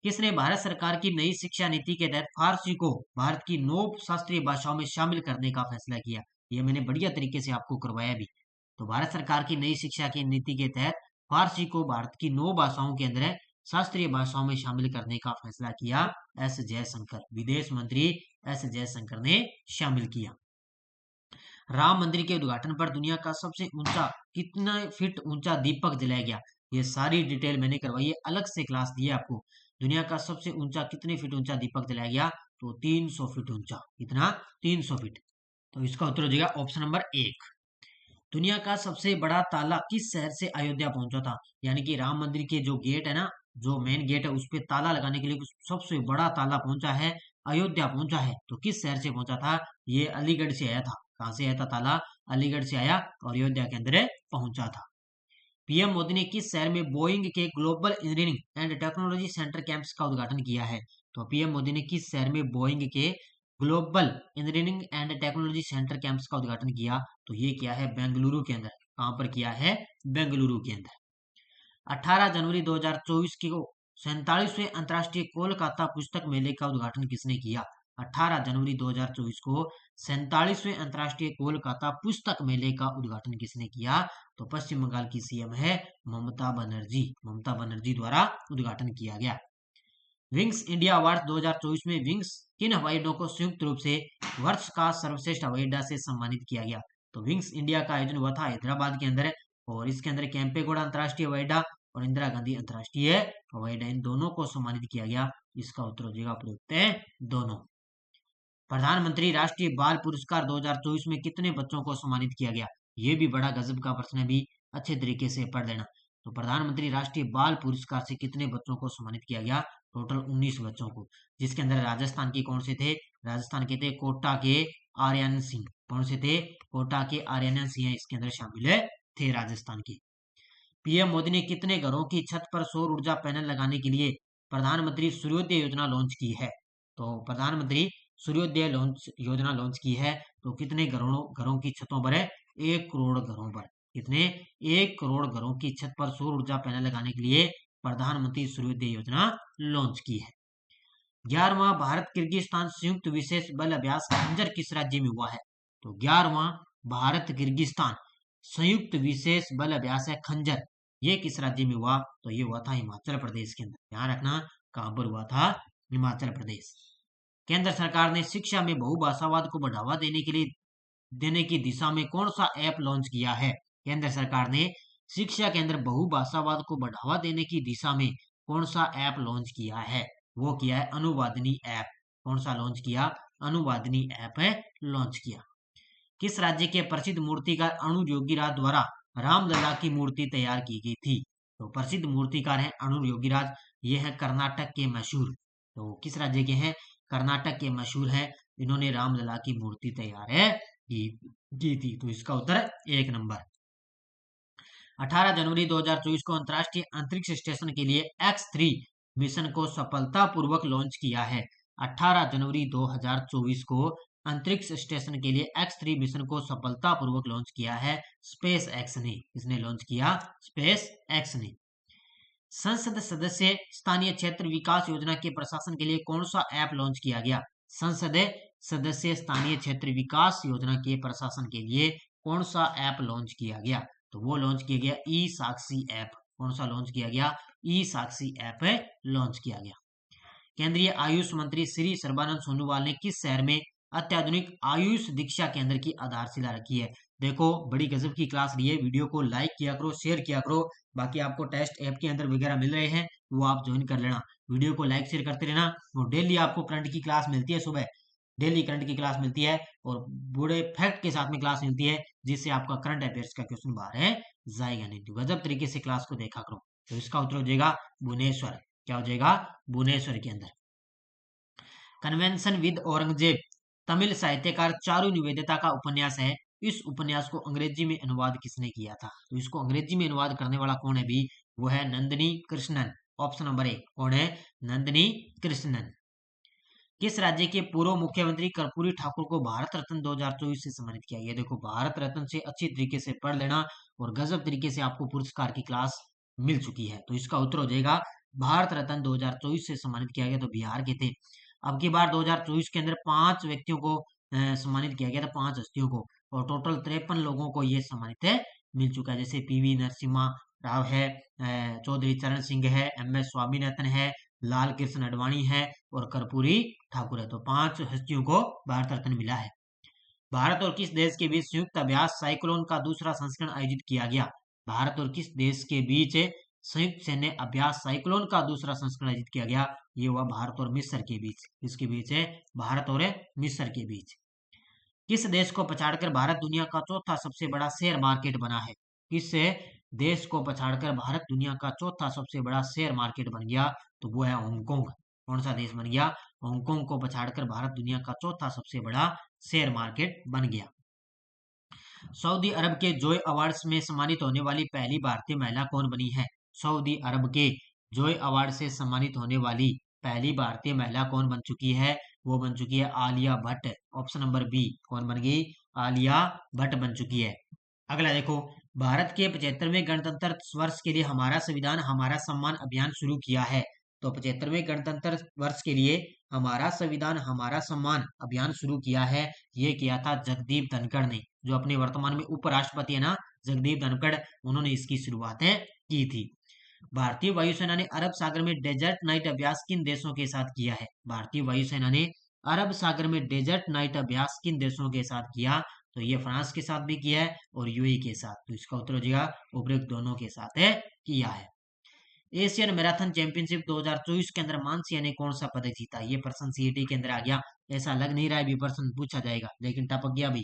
किसने भारत सरकार की नई शिक्षा नीति के तहत फारसी को भारत की 9 शास्त्रीय भाषाओं में शामिल करने का फैसला किया? यह मैंने बढ़िया तरीके से आपको करवाया भी। तो भारत सरकार की नई शिक्षा की नीति के तहत फारसी को भारत की 9 भाषाओं के अंदर शास्त्रीय भाषाओं में शामिल करने का फैसला किया एस जयशंकर, विदेश मंत्री एस जयशंकर ने शामिल किया। राम मंदिर के उद्घाटन पर दुनिया का सबसे ऊंचा कितना फीट ऊंचा दीपक जलाया गया? ये सारी डिटेल मैंने करवाई है, अलग से क्लास दी है आपको। दुनिया का सबसे ऊंचा कितने फीट ऊंचा दीपक जलाया गया? तो 300 फीट ऊंचा। कितना? 300 फीट। तो इसका उत्तर हो जाएगा ऑप्शन नंबर 1। दुनिया का सबसे बड़ा ताला किस शहर से अयोध्या पहुंचा था? यानी कि राम मंदिर के जो गेट है ना, जो मेन गेट है, उस पे ताला लगाने के लिए सबसे बड़ा ताला पहुंचा है, अयोध्या पहुंचा है। तो किस शहर से पहुंचा था? ये अलीगढ़ से आया था। कहां से आया था ताला? अलीगढ़ से आया और अयोध्या के अंदर पहुंचा था। पीएम मोदी ने किस शहर में बोइंग के global engineering and technology centre camps का उद्घाटन किया है? तो पीएम मोदी ने किस शहर में बोइंग के global engineering and technology centre camps का उद्घाटन किया? तो ये किया है बेंगलुरु के अंदर। कहां पर किया है? बेंगलुरु के अंदर। 18 जनवरी 2024 को 47वें अंतर्राष्ट्रीय कोलकाता पुस्तक मेले का उद्घाटन किसने किया? 18 जनवरी 2024 को 47वें अंतर्राष्ट्रीय कोलकाता पुस्तक मेले का उद्घाटन किसने किया? तो पश्चिम बंगाल की सीएम है ममता बनर्जी। ममता बनर्जी द्वारा उद्घाटन किया गया। विंग्स इंडिया अवार्ड 2024 में विंग्स किन हवाई अड्डों को संयुक्त रूप से वर्ष का सर्वश्रेष्ठ हवाई अड्डा से सम्मानित किया गया? तो विंग्स इंडिया का आयोजन हुआ था हैदराबाद के अंदर, और इसके अंदर कैंपेगौड़ा अंतर्राष्ट्रीय हवाई अड्डा और इंदिरा गांधी अंतर्राष्ट्रीय हवाई अड्डा, इन दोनों को सम्मानित किया गया। इसका उत्तर हो जाएगा उपयुक्त है दोनों। प्रधानमंत्री राष्ट्रीय बाल पुरस्कार 2024 में कितने बच्चों को सम्मानित किया गया? ये भी बड़ा गजब का प्रश्न है, भी अच्छे तरीके से पढ़ लेना। तो प्रधानमंत्री राष्ट्रीय बाल पुरस्कार से कितने बच्चों को सम्मानित किया गया? टोटल 19 बच्चों को, जिसके अंदर राजस्थान के कौन से थे? राजस्थान के थे कोटा के आर्यन सिंह। कौन से थे? कोटा के आर्यन सिंह इसके अंदर शामिल है, थे राजस्थान के। पीएम मोदी ने कितने घरों की छत पर सौर ऊर्जा पैनल लगाने के लिए प्रधानमंत्री सूर्योदय योजना लॉन्च की है? तो प्रधानमंत्री सूर्योदय योजना लॉन्च की है। तो कितने घरों की छतों पर है? 1 करोड़ घरों पर। कितने? 1 करोड़ घरों की छत पर सौर ऊर्जा पैनल लगाने के लिए प्रधानमंत्री सूर्योदय योजना लॉन्च की है। 11वां भारत किर्गिस्तान संयुक्त विशेष बल अभ्यास खंजर किस राज्य में हुआ है? तो 11वां भारत किर्गिस्तान संयुक्त विशेष बल अभ्यास है खंजर, ये किस राज्य में हुआ? तो ये हुआ था हिमाचल प्रदेश के अंदर। ध्यान रखना, कहां पर हुआ था? हिमाचल प्रदेश। केंद्र सरकार ने शिक्षा में बहुभाषावाद को बढ़ावा देने की दिशा में कौन सा ऐप लॉन्च किया है? केंद्र सरकार ने शिक्षा के अंदर बहुभाषावाद को बढ़ावा देने की दिशा में कौन सा ऐप लॉन्च किया है? वो किया है अनुवादिनी ऐप। कौन सा लॉन्च किया? अनुवादिनी ऐप है लॉन्च किया। किस राज्य के प्रसिद्ध मूर्तिकार अणु योगीराज द्वारा रामलला की मूर्ति तैयार की गई थी? तो प्रसिद्ध मूर्तिकार है अणु योगीराज, ये है कर्नाटक के मशहूर। तो किस राज्य के हैं? कर्नाटक के मशहूर है। इन्होंने रामलला की मूर्ति तैयार है की थी। तो इसका उत्तर 1 नंबर। 18 जनवरी 2024 को अंतर्राष्ट्रीय अंतरिक्ष स्टेशन के लिए X3 मिशन को सफलतापूर्वक लॉन्च किया है। 18 जनवरी 2024 को अंतरिक्ष स्टेशन के लिए X3 मिशन को सफलतापूर्वक लॉन्च किया है स्पेस एक्स ने। किसने लॉन्च किया? स्पेस एक्स ने। संसद सदस्य स्थानीय क्षेत्र विकास योजना के प्रशासन के लिए कौन सा ऐप लॉन्च किया गया? संसद सदस्य स्थानीय क्षेत्र विकास योजना के प्रशासन के लिए कौन सा ऐप लॉन्च किया गया? तो वो लॉन्च किया गया ई साक्षी ऐप। कौन सा लॉन्च किया गया? ई साक्षी ऐप लॉन्च किया गया। केंद्रीय आयुष मंत्री श्री सर्बानंद सोनोवाल ने किस शहर में अत्याधुनिक आयुष दीक्षा केंद्र की आधारशिला रखी है? देखो, बड़ी गजब की क्लास ली है। वीडियो को लाइक किया करो, शेयर किया करो। बाकी आपको टेस्ट ऐप के अंदर वगैरह मिल रहे हैं, वो आप ज्वाइन कर लेना। वीडियो को लाइक शेयर करते रहना। और डेली आपको करंट की क्लास मिलती है, सुबह डेली करंट की क्लास मिलती है और बड़े फैक्ट के साथ में क्लास मिलती है, जिससे आपका करंट अफेयर्स का क्वेश्चन बाहर है जाएगा नहीं। तो गजब तरीके से क्लास को देखा करो। तो इसका उत्तर हो जाएगा भुवनेश्वर। क्या हो जाएगा? भुवनेश्वर के अंदर। कन्वेंशन विद औरंगजेब तमिल साहित्यकार चारू निवेदिता का उपन्यास है। इस उपन्यास को अंग्रेजी में अनुवाद किसने किया था? तो इसको अंग्रेजी में अनुवाद करने वाला कौन है भी? वो है नंदिनी कृष्णन। ऑप्शन नंबर 1 कौन है? नंदिनी कृष्णन। किस राज्य के पूर्व मुख्यमंत्री कर्पूरी ठाकुर को भारत रत्न 2024 से सम्मानित किया? ये देखो, भारत रत्न से अच्छी तरीके से पढ़ लेना और गजब तरीके से आपको पुरस्कार की क्लास मिल चुकी है। तो इसका उत्तर हो जाएगा भारत रत्न 2024 से सम्मानित किया गया, तो बिहार के थे। अब की बार 2024 के अंदर 5 व्यक्तियों को सम्मानित किया गया था, 5 हस्तियों को, और टोटल 53 लोगों को ये सम्मानित है मिल चुका है। जैसे पीवी नरसिम्हा राव है, चौधरी चरण सिंह है, MS स्वामीनाथन है, लाल कृष्ण अडवाणी है और कर्पूरी ठाकुर है। तो 5 हस्तियों को भारत रत्न मिला है। भारत और किस देश के बीच संयुक्त अभ्यास साइक्लोन का दूसरा संस्करण आयोजित किया गया? भारत और किस देश के बीच संयुक्त सैन्य अभ्यास साइक्लोन का दूसरा संस्करण आयोजित किया गया? ये हुआ भारत और मिस्र के बीच। किसके बीच है? भारत और मिस्र के बीच। किस देश को पछाड़कर भारत दुनिया का चौथा सबसे बड़ा शेयर मार्केट बना है? किस देश को पछाड़कर भारत दुनिया का चौथा सबसे बड़ा शेयर मार्केट बन गया? तो वो है हांगकांग। कौन सा देश बन गया? हांगकांग को पछाड़कर भारत दुनिया का चौथा सबसे बड़ा शेयर मार्केट बन गया। सऊदी अरब के जॉय अवार्ड्स में सम्मानित होने वाली पहली भारतीय महिला कौन बनी है? सऊदी अरब के जॉय अवार्ड से सम्मानित होने वाली पहली भारतीय महिला कौन बन चुकी है? वो बन चुकी है Alia Bhatt. Option number B कौन बन गई? आलिया भट्ट बन चुकी है। अगला देखो, भारत के 75वें गणतंत्र वर्ष के लिए हमारा संविधान हमारा सम्मान अभियान शुरू किया है। तो 75वें गणतंत्र वर्ष के लिए हमारा संविधान हमारा सम्मान अभियान शुरू किया है। ये किया था जगदीप धनखड़ ने, जो अपने वर्तमान में उपराष्ट्रपति है ना, जगदीप धनखड़, उन्होंने इसकी शुरुआत की थी। भारतीय वायुसेना ने अरब सागर में डेजर्ट नाइट अभ्यास किन देशों के साथ किया है? भारतीय वायुसेना ने अरब सागर में डेजर्ट नाइट अभ्यास किन देशों के साथ किया? तो ये फ्रांस के साथ भी किया है और यूएई के साथ। तो इसका उत्तर हो जाएगा उपरोक्त दोनों के साथ किया है। एशियन मैराथन चैंपियनशिप 2024 के अंदर मानसिया ने कौन सा पदक जीता? ये प्रश्न सीईटी के अंदर आ गया, ऐसा लग नहीं रहा है भी प्रश्न पूछा जाएगा, लेकिन टपक गया भी।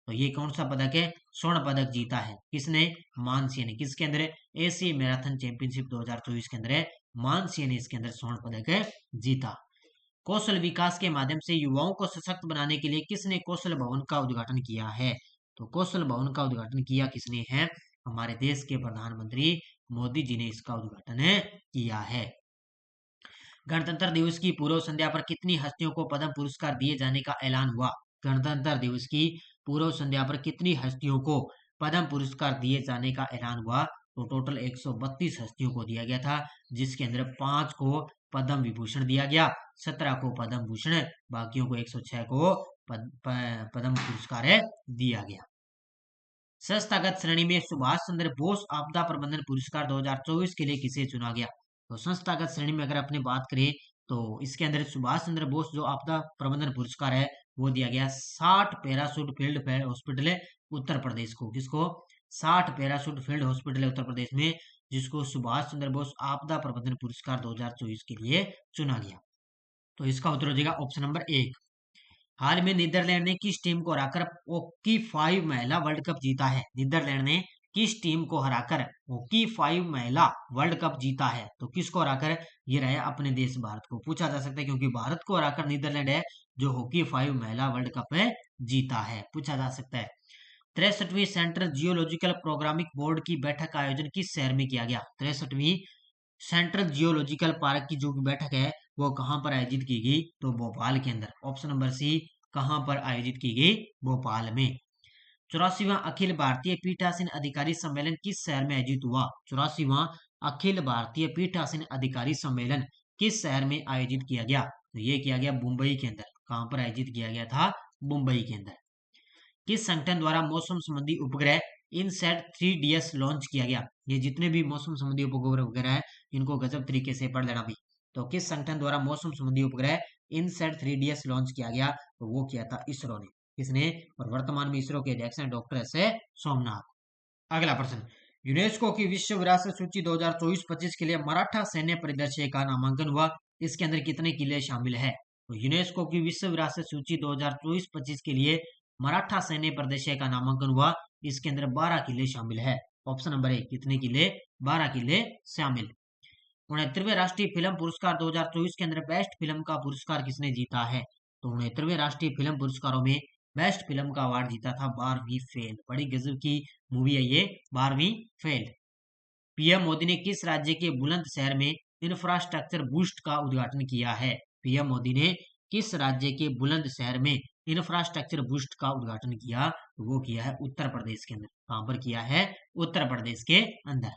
तो ये कौन सा पदक है? स्वर्ण पदक जीता है। किसने? मानसिया ने। किसके अंदर? एशियन मैराथन चैंपियनशिप 2024 के अंदर मानसिया ने इसके अंदर स्वर्ण पदक जीता। कौशल विकास के माध्यम से युवाओं को सशक्त बनाने के लिए किसने कौशल भवन का उद्घाटन किया है? तो कौशल भवन का उद्घाटन किया किसने है? हमारे देश के प्रधानमंत्री मोदी जी ने इसका उद्घाटन किया है। गणतंत्र दिवस की पूर्व संध्या पर कितनी हस्तियों को पद्म पुरस्कार दिए जाने का ऐलान हुआ? गणतंत्र दिवस की पूर्व संध्या पर कितनी हस्तियों को पद्म पुरस्कार दिए जाने का ऐलान हुआ? तो टोटल 132 हस्तियों को दिया गया था, जिसके अंदर 5 को पद्म विभूषण दिया गया, 17 को पद्म भूषण, बाकियों को 106 को पद्म पुरस्कार दिया गया। संस्थागत श्रेणी में सुभाष चंद्र बोस आपदा प्रबंधन पुरस्कार 2024 के लिए किसे चुना गया? तो संस्थागत श्रेणी में अगर अपने बात करें तो इसके अंदर सुभाष चंद्र बोस जो आपदा प्रबंधन पुरस्कार है वो दिया गया 60 parachute field hospital Uttar Pradesh को। किसको? 60 parachute field hospital Uttar Pradesh में, जिसको सुभाष चंद्र बोस आपदा प्रबंधन पुरस्कार 2024 के लिए चुना गया। तो इसका उत्तर हो जाएगा ऑप्शन नंबर 1। हाल में नीदरलैंड ने किस टीम को हराकर हॉकी 5 महिला वर्ल्ड कप जीता है? नीदरलैंड ने किस टीम को हराकर हॉकी 5 महिला वर्ल्ड कप जीता है? तो किसको हराकर? ये रहा अपने देश भारत को। पूछा जा सकता है क्योंकि भारत को हराकर नीदरलैंड है जो हॉकी 5 महिला वर्ल्ड कप जीता है, पूछा जा सकता है। 63वीं सेंट्रल जियोलॉजिकल प्रोग्रामिंग बोर्ड की बैठक का आयोजन किस शहर में किया गया? 63वीं सेंट्रल जियोलॉजिकल पार्क की जो बैठक है वो कहां पर आयोजित की गई? तो भोपाल के अंदर। ऑप्शन नंबर सी कहां पर आयोजित की गई? भोपाल में। 84वां अखिल भारतीय पीठासीन अधिकारी सम्मेलन किस शहर में आयोजित हुआ? 84वां अखिल भारतीय पीठासीन अधिकारी सम्मेलन किस शहर में आयोजित किया गया? तो ये किया गया मुंबई के अंदर। कहां पर आयोजित किया गया था? मुंबई के अंदर। किस संगठन द्वारा मौसम संबंधी उपग्रह इनसैट 3DS लॉन्च किया गया? ये जितने भी मौसम संबंधी उपग्रह वगैरह है इनको गजब तरीके से पढ़ लेना भी। तो किस संगठन द्वारा मौसम संबंधी उपग्रह इनसैट 3DS लॉन्च किया गया? तो वो किया था इसरो ने। किसने? और वर्तमान में इसरो के अध्यक्ष हैं डॉक्टर एस ए सोमनाथ। अगला प्रश्न, यूनेस्को की विश्व विरासत सूची 2024-25 के लिए मराठा सैन्य परिदृश्य का नामांकन हुआ। इसके अंदर कितने किले शामिल है? तो यूनेस्को की विश्व विरासत सूची 2024-25 के लिए मराठा सैन्य परिदृश्य का नामांकन हुआ। इसके अंदर 12 किले शामिल है। ऑप्शन नंबर 1 कितने किले? 12 किले शामिल। 69वें राष्ट्रीय फिल्म पुरस्कार 2024 के अंदर बेस्ट फिल्म का पुरस्कार किसने जीता है? तो 69वें राष्ट्रीय फिल्म पुरस्कारों में बेस्ट फिल्म का अवार्ड जीता था 12वीं फेल। बड़ी गजब की मूवी है ये 12वीं फेल। पीएम मोदी ने किस राज्य के बुलंदशहर में इंफ्रास्ट्रक्चर बूस्ट का उद्घाटन किया है? पीएम मोदी ने किस राज्य के बुलंदशहर में इंफ्रास्ट्रक्चर बूस्ट का उद्घाटन किया? तो वो किया है उत्तर प्रदेश के अंदर। कहां पर किया है? उत्तर प्रदेश के अंदर।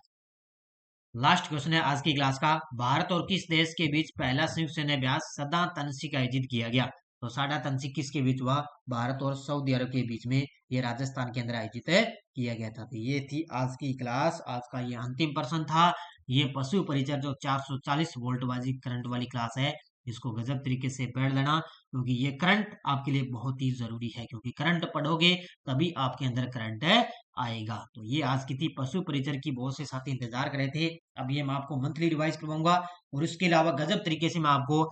लास्ट क्वेश्चन है आज की क्लास का, भारत और किस देश के बीच पहला संयुक्त सैन्य अभ्यास सदा तंसिक आयोजित किया गया? तो साडा तंसिक किसके बीच हुआ? भारत और सऊदी अरब के बीच में, ये राजस्थान के अंदर आयोजित किया गया था। तो ये थी आज की क्लास। आज का ये अंतिम प्रश्न था। ये पशु परिचर जो 440 वोल्ट वाली करंट वाली क्लास है, इसको गजब तरीके से पढ़ लेना, क्योंकि ये करंट आपके लिए बहुत ही जरूरी है, क्योंकि करंट पढ़ोगे तभी आपके अंदर करंट आएगा। तो ये आज की थी पशु परिचर की। बहुत से साथी इंतजार कर रहे थे। अब ये मैं आपको मंथली रिवाइज करवाऊंगा, और इसके अलावा गजब तरीके से मैं आपको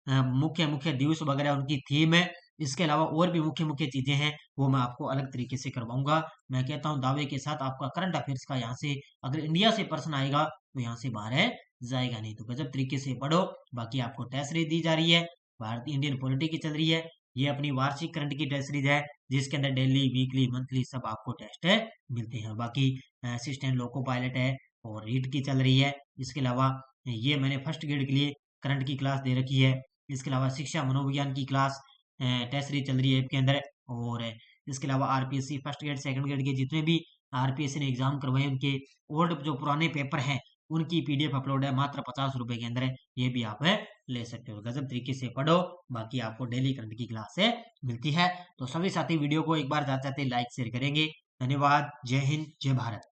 मुख्य मुख्य दिवस वगैरह उनकी थीम है, इसके अलावा और भी मुख्य मुख्य चीजें हैं, वो मैं आपको अलग तरीके से करवाऊंगा। मैं कहता हूँ दावे के साथ, आपका करंट अफेयर्स का यहाँ से अगर इंडिया से प्रश्न आएगा तो यहाँ से बाहर जाएगा नहीं। तो गजब तरीके से पढ़ो। बाकी आपको टेस्ट सीरीज दी जा रही है, भारतीय इंडियन पॉलिटी की चल रही है। ये अपनी वार्षिक करंट की टेस्ट सीरीज है, जिसके अंदर डेली वीकली मंथली सब आपको टेस्ट मिलते हैं। बाकी असिस्टेंट लोको पायलट है और रीट की चल रही है। इसके अलावा ये मैंने फर्स्ट ग्रेड के लिए करंट की क्लास दे रखी है। इसके अलावा शिक्षा मनोविज्ञान की क्लास टेस्ट सीरीज चल रही है आपके अंदर। और इसके अलावा RPSC first grade second grade के जितने भी आरपीएससी ने एग्जाम करवाए, उनके ओल्ड जो पुराने पेपर हैं, उनकी पीडीएफ अपलोड है मात्र 50 रुपए के अंदर। ये भी आप ले सकते हो। गजब तरीके से पढ़ो। बाकी आपको डेली करंट की क्लास से मिलती है। तो सभी साथी वीडियो को एक बार जाते जाते लाइक शेयर करेंगे। धन्यवाद। जय हिंद, जय भारत।